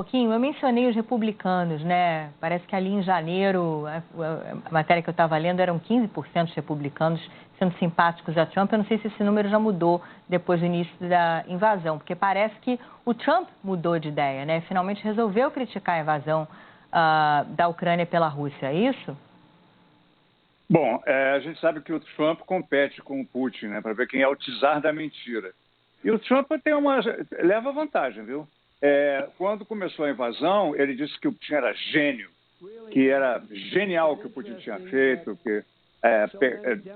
pouquinho, eu mencionei os republicanos, né? Parece que ali em janeiro, a matéria que eu estava lendo, eram 15% dos republicanos sendo simpáticos a Trump. Eu não sei se esse número já mudou depois do início da invasão, porque parece que o Trump mudou de ideia, né? Finalmente resolveu criticar a invasão da Ucrânia pela Rússia, é isso? Bom, a gente sabe que o Trump compete com o Putin, né? Para ver quem é o czar da mentira. E o Trump leva vantagem, viu? Quando começou a invasão, ele disse que o Putin era gênio, que era genial o que o Putin tinha feito,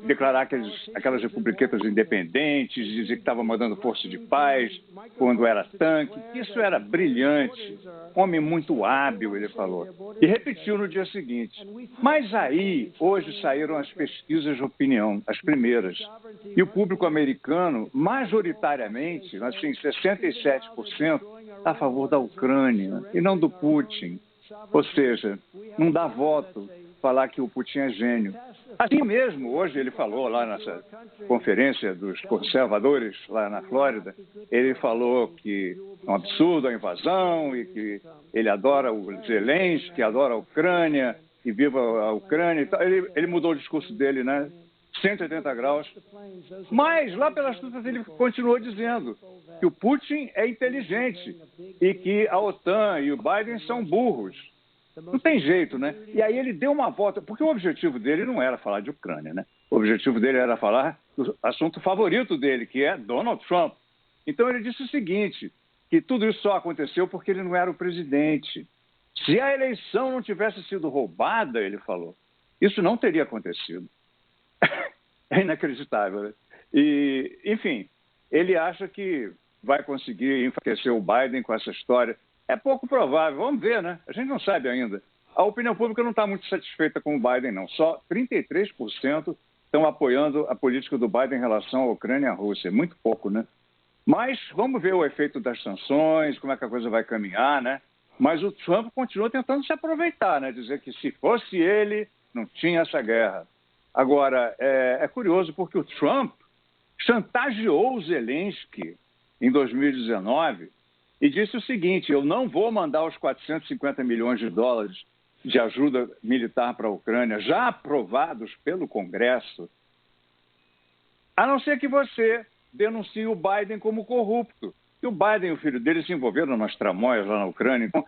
declarar aquelas republiquetas independentes, dizer que estava mandando força de paz quando era tanque. Isso era brilhante, homem muito hábil, ele falou. E repetiu no dia seguinte. Mas aí, hoje saíram as pesquisas de opinião, as primeiras. E o público americano, majoritariamente, assim, 67%, está a favor da Ucrânia e não do Putin. Ou seja, não dá voto falar que o Putin é gênio. Assim mesmo, hoje ele falou lá nessa conferência dos conservadores lá na Flórida, ele falou que é um absurdo a invasão e que ele adora o Zelensky, adora a Ucrânia e viva a Ucrânia. Ele mudou o discurso dele, né? 180 graus. Mas lá pelas tantas ele continuou dizendo que o Putin é inteligente e que a OTAN e o Biden são burros. Não tem jeito, né? E aí ele deu uma volta, porque o objetivo dele não era falar de Ucrânia, né? O objetivo dele era falar do assunto favorito dele, que é Donald Trump. Então ele disse o seguinte, que tudo isso só aconteceu porque ele não era o presidente. Se a eleição não tivesse sido roubada, ele falou, isso não teria acontecido. É inacreditável, né? E, enfim, ele acha que vai conseguir enfraquecer o Biden com essa história. É pouco provável, vamos ver, né? A gente não sabe ainda. A opinião pública não está muito satisfeita com o Biden, não. Só 33% estão apoiando a política do Biden em relação à Ucrânia e à Rússia. Muito pouco, né? Mas vamos ver o efeito das sanções, como é que a coisa vai caminhar, né? Mas o Trump continua tentando se aproveitar, né? Dizer que se fosse ele, não tinha essa guerra. Agora, é curioso porque o Trump chantageou o Zelensky em 2019 e disse o seguinte, eu não vou mandar os 450 milhões de dólares de ajuda militar para a Ucrânia, já aprovados pelo Congresso, a não ser que você denuncie o Biden como corrupto. E o Biden e o filho dele se envolveram nas tramóias lá na Ucrânia. Então,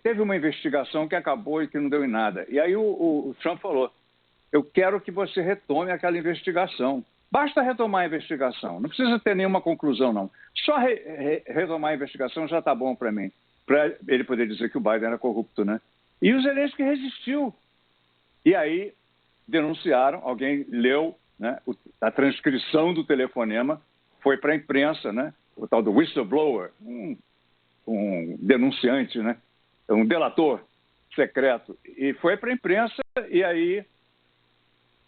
teve uma investigação que acabou e que não deu em nada. E aí o Trump falou, eu quero que você retome aquela investigação. Basta retomar a investigação, não precisa ter nenhuma conclusão, não. Só retomar a investigação já está bom para mim, para ele poder dizer que o Biden era corrupto, né? E o Zelensky resistiu. E aí denunciaram, alguém leu, né, a transcrição do telefonema, foi para a imprensa, né? O tal do whistleblower, um denunciante, né? Um delator secreto. E foi para a imprensa e aí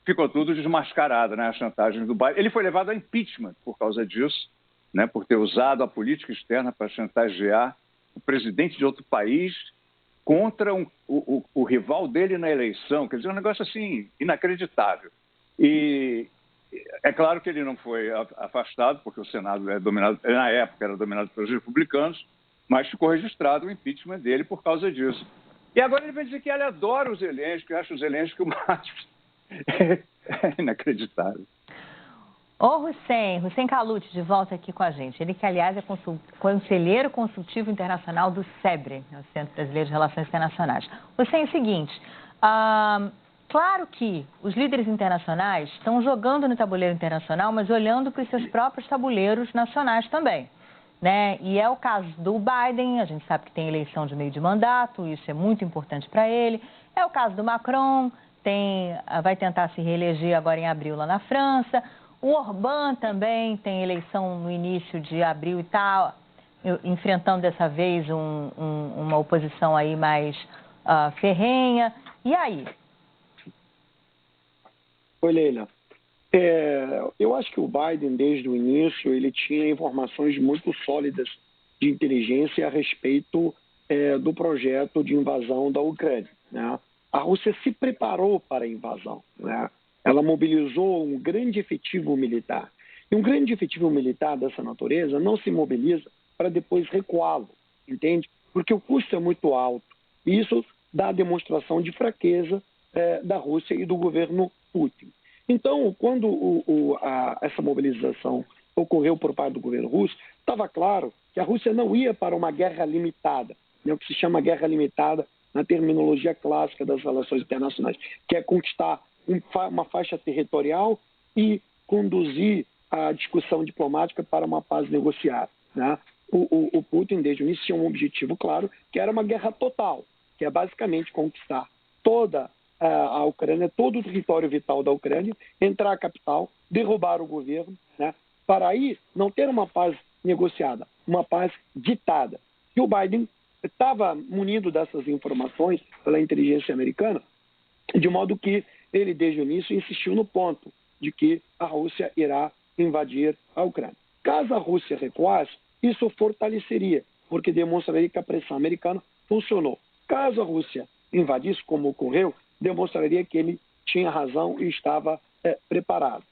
ficou tudo desmascarado, né? A chantagem do Biden. Ele foi levado a impeachment por causa disso, né? Por ter usado a política externa para chantagear o presidente de outro país contra o rival dele na eleição. Quer dizer, um negócio assim inacreditável. E é claro que ele não foi afastado, porque o Senado é dominado, na época era dominado pelos republicanos, mas ficou registrado o impeachment dele por causa disso. E agora ele vai dizer que ele adora o Zelensky, acha o Zelensky o máximo. É inacreditável. Hussein Kaluti, de volta aqui com a gente. Ele que, aliás, é conselheiro consultivo internacional do SEBRE, o Centro Brasileiro de Relações Internacionais. Hussein, é o seguinte, claro que os líderes internacionais estão jogando no tabuleiro internacional, mas olhando para os seus próprios tabuleiros nacionais também, né? E é o caso do Biden, a gente sabe que tem eleição de meio de mandato, isso é muito importante para ele. É o caso do Macron, vai tentar se reeleger agora em abril lá na França. O Orbán também tem eleição no início de abril e está enfrentando dessa vez uma oposição aí mais ferrenha. E aí? Oi, Leila. Eu acho que o Biden, desde o início, ele tinha informações muito sólidas de inteligência a respeito do projeto de invasão da Ucrânia, né? A Rússia se preparou para a invasão, né? Ela mobilizou um grande efetivo militar. E um grande efetivo militar dessa natureza não se mobiliza para depois recuá-lo, entende? porque o custo é muito alto. E isso dá a demonstração de fraqueza da Rússia e do governo Putin. Então, quando essa mobilização ocorreu por parte do governo russo, estava claro que a Rússia não ia para uma guerra limitada, né, o que se chama guerra limitada na terminologia clássica das relações internacionais, que é conquistar uma faixa territorial e conduzir a discussão diplomática para uma paz negociada, né? O Putin, desde o início, tinha um objetivo claro, que era uma guerra total, que é basicamente conquistar toda a Ucrânia, todo o território vital da Ucrânia, entrar à capital, derrubar o governo, né? Para aí não ter uma paz negociada, uma paz ditada. E o Biden estava munido dessas informações pela inteligência americana, de modo que ele, desde o início, insistiu no ponto de que a Rússia irá invadir a Ucrânia. Caso a Rússia recuasse, isso fortaleceria, porque demonstraria que a pressão americana funcionou. Caso a Rússia invadisse, como ocorreu, demonstraria que ele tinha razão e estava preparado.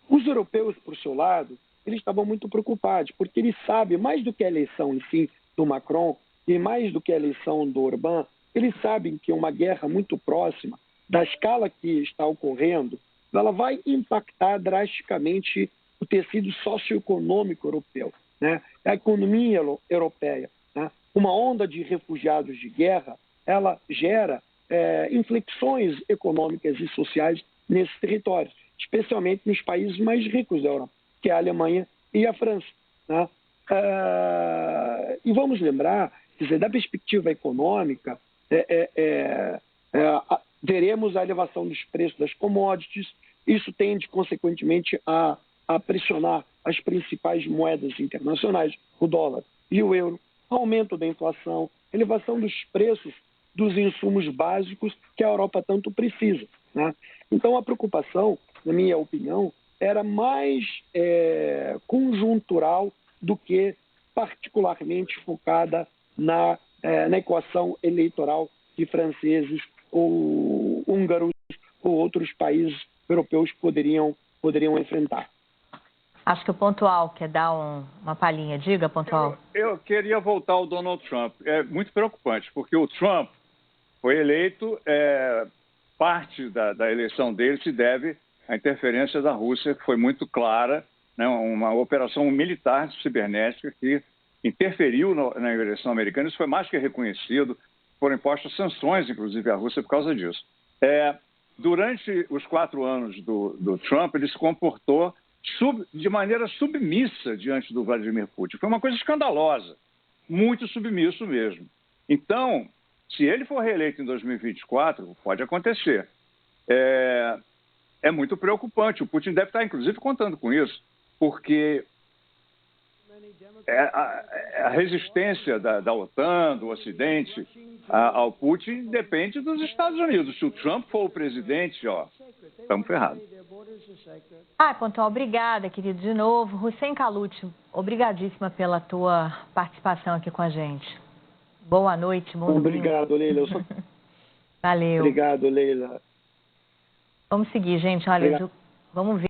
Os europeus, por seu lado, eles estavam muito preocupados, porque eles sabem, mais do que a eleição em si do Macron e mais do que a eleição do Orbán, eles sabem que uma guerra muito próxima, da escala que está ocorrendo, ela vai impactar drasticamente o tecido socioeconômico europeu, né? A economia europeia, né? Uma onda de refugiados de guerra, ela gera inflexões econômicas e sociais nesses territórios, especialmente nos países mais ricos da Europa, que é a Alemanha e a França, né? E vamos lembrar, quer dizer, da perspectiva econômica, veremos a elevação dos preços das commodities, isso tende, consequentemente, a pressionar as principais moedas internacionais, o dólar e o euro, aumento da inflação, elevação dos preços dos insumos básicos que a Europa tanto precisa, né? Então, a preocupação, na minha opinião, era mais conjuntural do que particularmente focada na equação eleitoral de franceses ou húngaros ou outros países europeus poderiam enfrentar. Acho que o Pontual quer dar uma palhinha. Diga, Pontual. Eu queria voltar ao Donald Trump. É muito preocupante, porque o Trump foi eleito, parte da eleição dele se deve à interferência da Rússia, que foi muito clara, né, uma operação militar cibernética que interferiu na eleição americana. Isso foi mais que reconhecido. Foram impostas sanções, inclusive, à Rússia por causa disso. Durante os 4 anos do Trump, ele se comportou de maneira submissa diante do Vladimir Putin. Foi uma coisa escandalosa, muito submisso mesmo. Então, se ele for reeleito em 2024, pode acontecer. É muito preocupante. O Putin deve estar, inclusive, contando com isso, porque a resistência da OTAN, do Ocidente, ao Putin depende dos Estados Unidos. Se o Trump for o presidente, estamos ferrados. Pontual, obrigada, querido, de novo. Hussein Kaluti, obrigadíssima pela tua participação aqui com a gente. Boa noite, bom domingo. Obrigado, Leila. Valeu. Obrigado, Leila. Vamos seguir, gente. Olha, vamos ver.